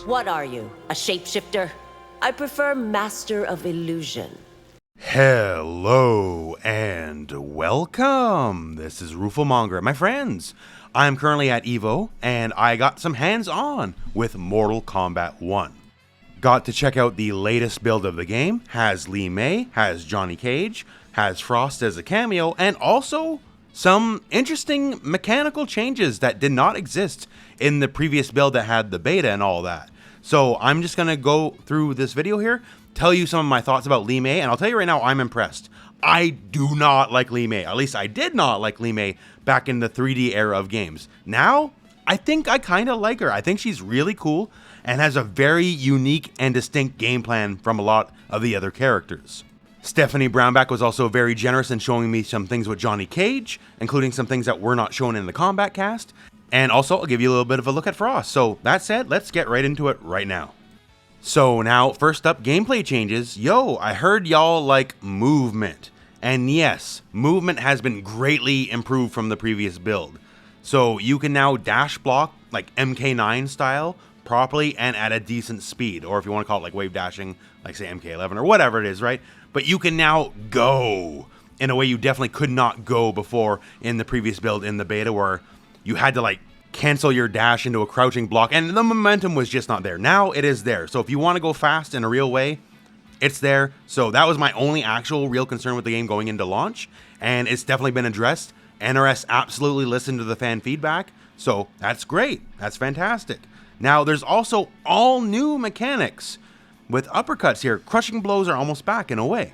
What are you, a shapeshifter? I prefer Master of Illusion. Hello and welcome. This is rooflemonger. My friends, I'm currently at EVO and I got some hands-on with Mortal Kombat 1. Got to check out the latest build of the game. Has Li Mei, has Johnny Cage, has Frost as a cameo, and also some interesting mechanical changes that did not exist in the previous build that had the beta and all that. So I'm just going to go through this video here, tell you some of my thoughts about Li Mei, and I'll tell you right now, I'm impressed. I do not like Li Mei. At least I did not like Li Mei back in the 3D era of games. Now, I think I kind of like her. I think she's really cool and has a very unique and distinct game plan from a lot of the other characters. Stephanie Brownback was also very generous in showing me some things with Johnny Cage, including some things that were not shown in the combat cast. And also, I'll give you a little bit of a look at Frost. So that said, let's get right into it right now. So now, first up, gameplay changes. Yo, I heard y'all like movement. And yes, movement has been greatly improved from the previous build. So you can now dash block like MK9 style properly and at a decent speed. Or if you want to call it like wave dashing, like say MK11 or whatever it is, right? But you can now go in a way you definitely could not go before in the previous build in the beta, where you had to like cancel your dash into a crouching block and the momentum was just not there. Now it is there. So if you want to go fast in a real way, it's there. So that was my only actual real concern with the game going into launch, and it's definitely been addressed. NRS absolutely listened to the fan feedback, so that's great. That's fantastic. Now there's also all new mechanics with uppercuts here. Crushing blows are almost back in a way.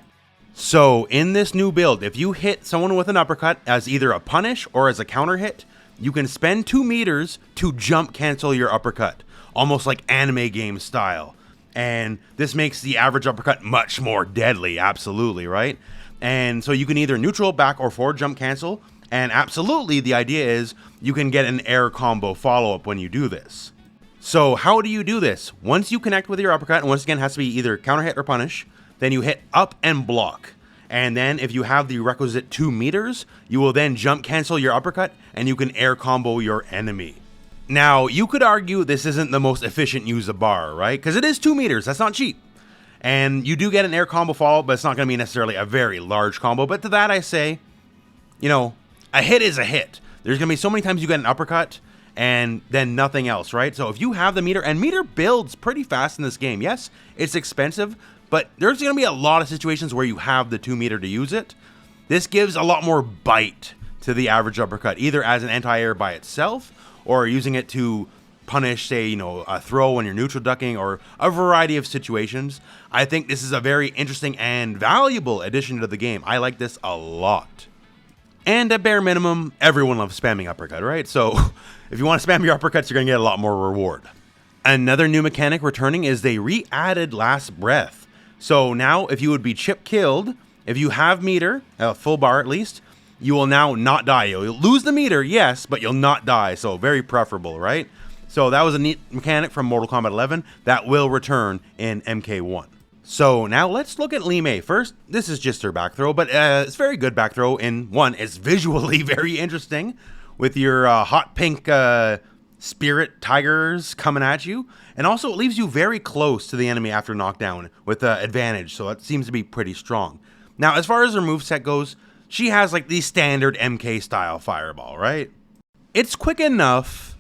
So in this new build, if you hit someone with an uppercut as either a punish or as a counter hit, you can spend 2 meters to jump cancel your uppercut, almost like anime game style. And this makes the average uppercut much more deadly, absolutely, right? And so you can either neutral, back, or forward jump cancel. And absolutely, the idea is you can get an air combo follow-up when you do this. So how do you do this? Once you connect with your uppercut, and once again, it has to be either counter hit or punish, then you hit up and block. And then if you have the requisite 2 meters, you will then jump cancel your uppercut and you can air combo your enemy. Now, you could argue this isn't the most efficient use of bar, right? Because it is 2 meters, that's not cheap. And you do get an air combo follow, but it's not going to be necessarily a very large combo. But to that I say, you know, a hit is a hit. There's going to be so many times you get an uppercut and then nothing else, right? So if you have the meter, and meter builds pretty fast in this game. Yes, it's expensive, but there's going to be a lot of situations where you have the 2 meter to use it. This gives a lot more bite to the average uppercut, either as an anti-air by itself, or using it to punish, say, you know, a throw when you're neutral ducking, or a variety of situations. I think this is a very interesting and valuable addition to the game. I like this a lot. And at bare minimum, everyone loves spamming uppercut, right? So if you want to spam your uppercuts, you're going to get a lot more reward. Another new mechanic returning is they re-added Last Breath. So now if you would be chip killed, if you have meter, full bar at least, you will now not die. You'll lose the meter, yes, but you'll not die. So very preferable, right? So that was a neat mechanic from Mortal Kombat 11 that will return in MK1. So now let's look at Li Mei. First, this is just her back throw, but it's very good back throw. In one, it's visually very interesting with your hot pink spirit tigers coming at you. And also it leaves you very close to the enemy after knockdown with advantage. So that seems to be pretty strong. Now, as far as her moveset goes, she has like the standard MK style fireball, right? It's quick enough,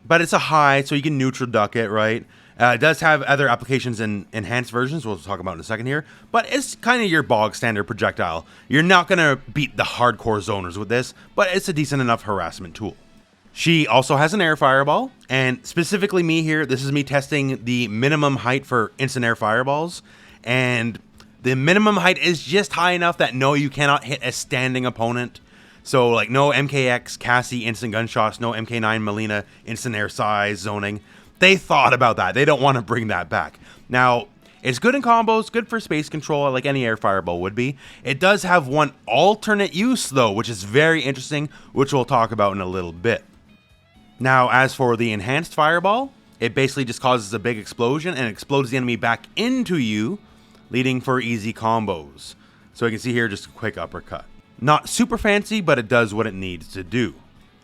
but it's a high, so you can neutral duck it, right? It does have other applications in enhanced versions, we'll talk about in a second here, but it's kind of your bog standard projectile. You're not going to beat the hardcore zoners with this, but it's a decent enough harassment tool. She also has an air fireball, and specifically me here, this is me testing the minimum height for instant air fireballs, and the minimum height is just high enough that no, you cannot hit a standing opponent. So like no MKX Cassie instant gunshots, no MK9 Melina instant air size zoning. They thought about that. They don't want to bring that back. Now, it's good in combos, good for space control like any air fireball would be. It does have one alternate use though, which is very interesting, which we'll talk about in a little bit. Now, as for the enhanced fireball, it basically just causes a big explosion and explodes the enemy back into you, leading for easy combos. So you can see here just a quick uppercut. Not super fancy, but it does what it needs to do.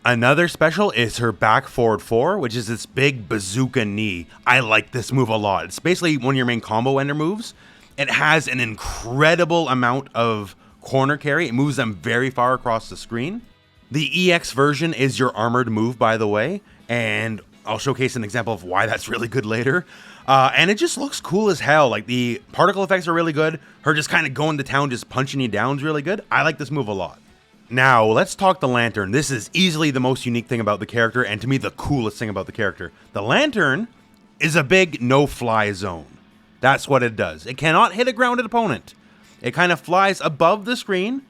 Another special is her back forward 4, which is this big bazooka knee. I like this move a lot. It's basically one of your main combo ender moves. It has an incredible amount of corner carry. It moves them very far across the screen. The EX version is your armored move, by the way, and I'll showcase an example of why that's really good later. And it just looks cool as hell. Like, the particle effects are really good. Her just kind of going to town, just punching you down is really good. I like this move a lot. Now, let's talk the lantern. This is easily the most unique thing about the character, and to me, the coolest thing about the character. The lantern is a big no-fly zone. That's what it does. It cannot hit a grounded opponent. It kind of flies above the screen,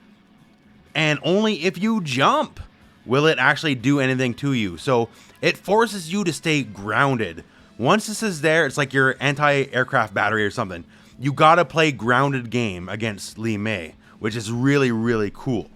and only if you jump will it actually do anything to you. So it forces you to stay grounded. Once this is there, it's like your anti-aircraft battery or something. You gotta play grounded game against Li Mei, which is really, really cool.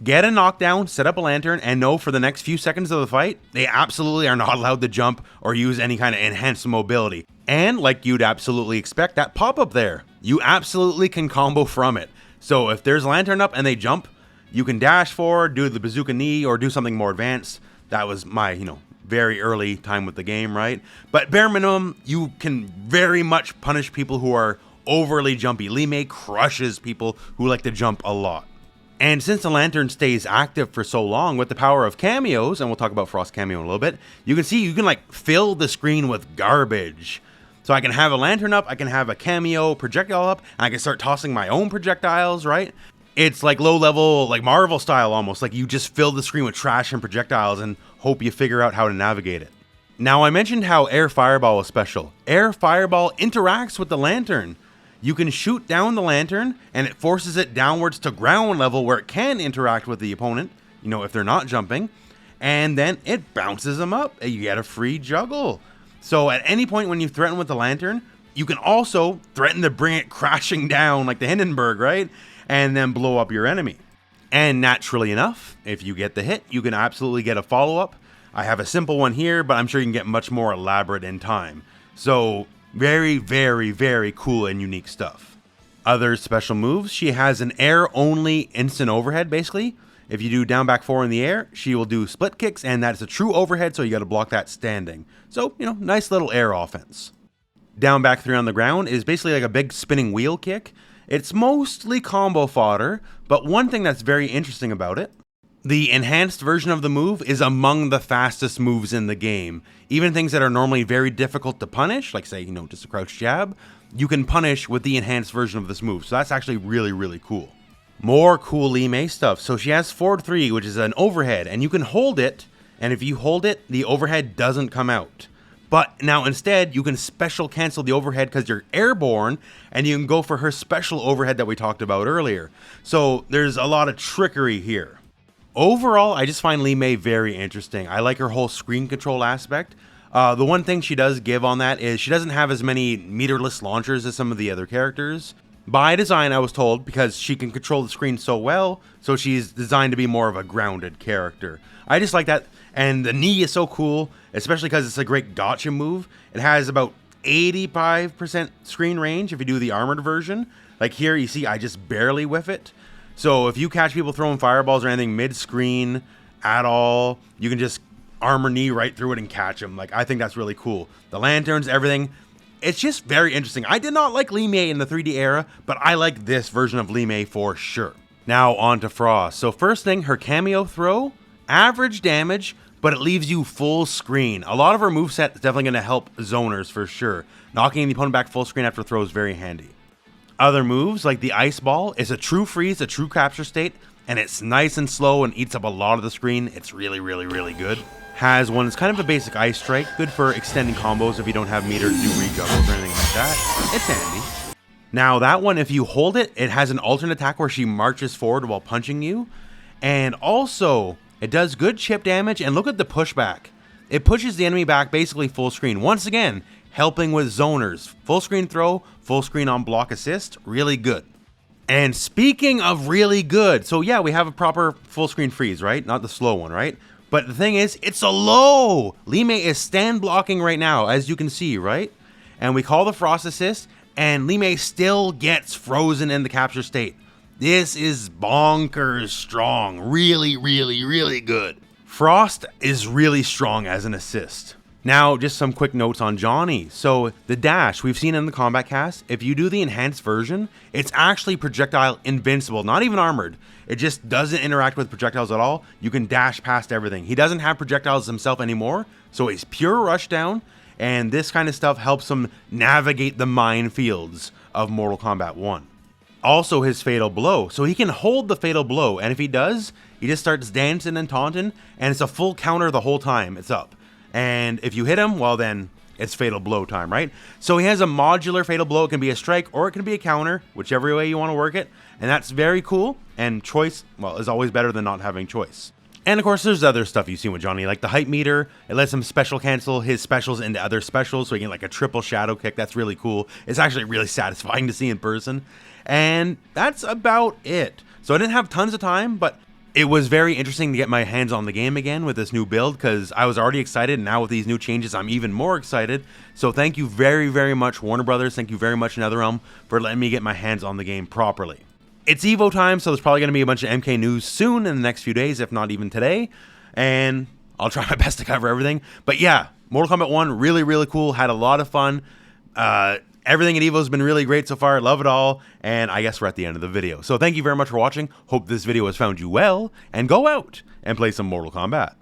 Get a knockdown, set up a lantern, and know for the next few seconds of the fight, they absolutely are not allowed to jump or use any kind of enhanced mobility. And like you'd absolutely expect, that pop-up there, you absolutely can combo from it. So if there's a lantern up and they jump, you can dash forward, do the bazooka knee, or do something more advanced. That was my, very early time with the game, right? But bare minimum, you can very much punish people who are overly jumpy. Li Mei crushes people who like to jump a lot. And since the lantern stays active for so long with the power of cameos, and we'll talk about Frost Kameo in a little bit, you can see you can like fill the screen with garbage. So I can have a lantern up, I can have a cameo projectile up, and I can start tossing my own projectiles, right? It's like low level, like Marvel style almost, like you just fill the screen with trash and projectiles and hope you figure out how to navigate it. Now I mentioned how Air Fireball was special. Air Fireball interacts with the lantern. You can shoot down the lantern and it forces it downwards to ground level where it can interact with the opponent, if they're not jumping, and then it bounces them up and you get a free juggle. So at any point when you threaten with the lantern, you can also threaten to bring it crashing down like the Hindenburg, right? And then blow up your enemy. And naturally enough, if you get the hit, you can absolutely get a follow-up. I have a simple one here, but I'm sure you can get much more elaborate in time. So very, very, very cool and unique stuff. Other special moves, she has an air-only instant overhead, basically. If you do down back 4 in the air, she will do split kicks, and that's a true overhead, so you got to block that standing. So, nice little air offense. Down back 3 on the ground is basically like a big spinning wheel kick. It's mostly combo fodder, but one thing that's very interesting about it, the enhanced version of the move is among the fastest moves in the game. Even things that are normally very difficult to punish, like say, just a crouch jab, you can punish with the enhanced version of this move. So that's actually really, really cool. More cool Li Mei stuff. So she has forward 3, which is an overhead, and you can hold it, and if you hold it, the overhead doesn't come out. But now instead, you can special cancel the overhead because you're airborne, and you can go for her special overhead that we talked about earlier. So there's a lot of trickery here. Overall, I just find Li Mei very interesting. I like her whole screen control aspect. The one thing she does give on that is she doesn't have as many meterless launchers as some of the other characters. By design, I was told, because she can control the screen so well, so she's designed to be more of a grounded character. I just like that, and the knee is so cool, especially because it's a great gotcha move. It has about 85% screen range if you do the armored version. Like here, you see I just barely whiff it. So if you catch people throwing fireballs or anything mid-screen at all, you can just armor knee right through it and catch them. Like, I think that's really cool. The lanterns, everything. It's just very interesting. I did not like Li Mei in the 3D era, but I like this version of Li Mei for sure. Now on to Frost. So first thing, her cameo throw, average damage, but it leaves you full screen. A lot of her moveset is definitely going to help zoners for sure. Knocking the opponent back full screen after throw is very handy. Other moves, like the ice ball, is a true freeze, a true capture state, and it's nice and slow and eats up a lot of the screen. It's really, really, really good. Has one that's kind of a basic ice strike, good for extending combos if you don't have meter to do rejuggles or anything like that. It's handy. Now that one, if you hold it, it has an alternate attack where she marches forward while punching you. And also, it does good chip damage, and look at the pushback. It pushes the enemy back basically full screen. Once again, helping with zoners. Full screen throw, full screen on block assist, really good. And speaking of really good, so yeah, we have a proper full screen freeze, right? Not the slow one, right? But the thing is, it's a low. Li Mei is stand blocking right now, as you can see, right? And we call the frost assist, and Li Mei still gets frozen in the capture state. This is bonkers strong. Really, really, really good. Frost is really strong as an assist. Now, just some quick notes on Johnny. So, the dash, we've seen in the combat cast, if you do the enhanced version, it's actually projectile invincible, not even armored. It just doesn't interact with projectiles at all. You can dash past everything. He doesn't have projectiles himself anymore, so he's pure rushdown, and this kind of stuff helps him navigate the minefields of Mortal Kombat 1. Also, his fatal blow, so he can hold the fatal blow, and if he does, he just starts dancing and taunting, and it's a full counter the whole time it's up. And if you hit him, well then, it's fatal blow time, right? So he has a modular fatal blow. It can be a strike or it can be a counter, whichever way you want to work it. And that's very cool. And choice, well, is always better than not having choice. And of course, there's other stuff you've seen with Johnny, like the hype meter. It lets him special cancel his specials into other specials, so he can like a triple shadow kick. That's really cool. It's actually really satisfying to see in person. And that's about it. So I didn't have tons of time, but it was very interesting to get my hands on the game again with this new build, because I was already excited, and now with these new changes, I'm even more excited. So thank you very, very much, Warner Brothers. Thank you very much, NetherRealm, for letting me get my hands on the game properly. It's Evo time, so there's probably going to be a bunch of MK news soon in the next few days, if not even today. And I'll try my best to cover everything. But yeah, Mortal Kombat 1, really, really cool. Had a lot of fun. Everything at Evo has been really great so far. Love it all. And I guess we're at the end of the video. So thank you very much for watching. Hope this video has found you well. And go out and play some Mortal Kombat.